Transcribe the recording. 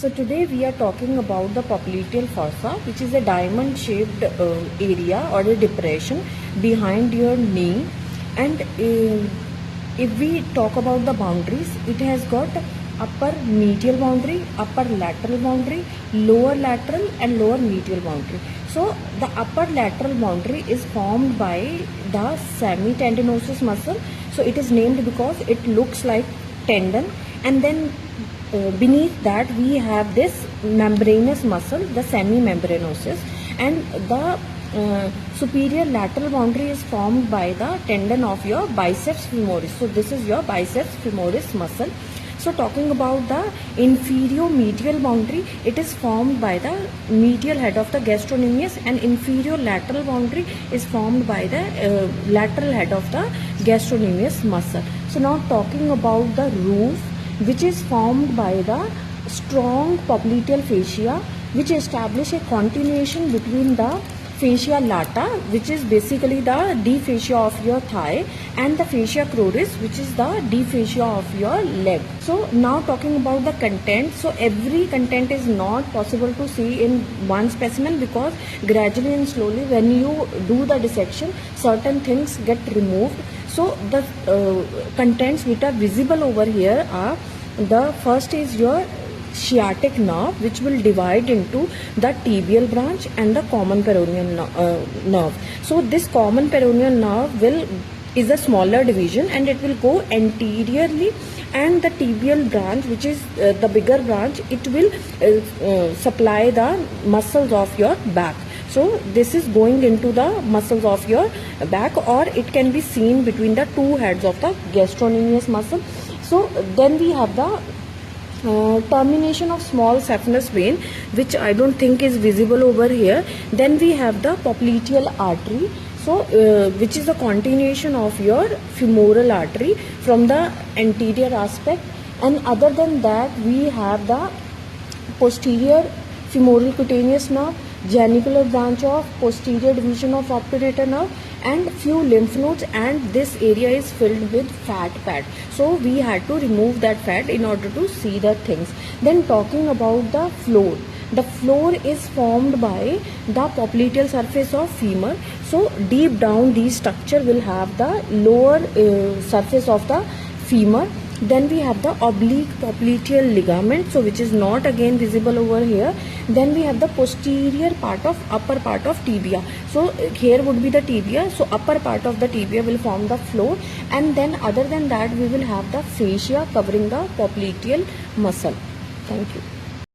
So today we are talking about the popliteal fossa, which is a diamond shaped area or a depression behind your knee. And if we talk about the boundaries, it has got upper medial boundary, upper lateral boundary, lower lateral and lower medial boundary. So the upper lateral boundary is formed by the semitendinosus muscle. So it is named because it looks like tendon, and then beneath that we have this membranous muscle, the semimembranosus, and the superior lateral boundary is formed by the tendon of your biceps femoris. So this is your biceps femoris muscle. So talking about the inferior medial boundary, it is formed by the medial head of the gastrocnemius, and inferior lateral boundary is formed by the lateral head of the gastrocnemius muscle. So now talking about the roof, which is formed by the strong popliteal fascia, which establish a continuation between the fascia lata, which is basically the deep fascia of your thigh, and the fascia cruris, which is the deep fascia of your leg. So now talking about the content. So every content is not possible to see in one specimen, because gradually and slowly when you do the dissection, certain things get removed. So the contents which are visible over here are, the first is your sciatic nerve, which will divide into the tibial branch and the common peroneal nerve. So this common peroneal nerve is a smaller division, and it will go anteriorly, and the tibial branch, which is the bigger branch, it will supply the muscles of your back. So this is going into the muscles of your back, or it can be seen between the two heads of the gastrocnemius muscle. So then we have the termination of small saphenous vein, which I don't think is visible over here. Then we have the popliteal artery, so which is the continuation of your femoral artery from the anterior aspect. And other than that, we have the posterior femoral cutaneous nerve, genicular branch of posterior division of obturator nerve, and few lymph nodes, and this area is filled with fat pad. So we had to remove that fat in order to see the things. Then talking about the floor. The floor is formed by the popliteal surface of femur. So deep down, the structure will have the lower surface of the femur. Then we have the oblique popliteal ligament, so which is not again visible over here. Then we have the posterior part of upper part of tibia. So here would be the tibia. So upper part of the tibia will form the floor, and then other than that we will have the fascia covering the popliteal muscle. Thank you.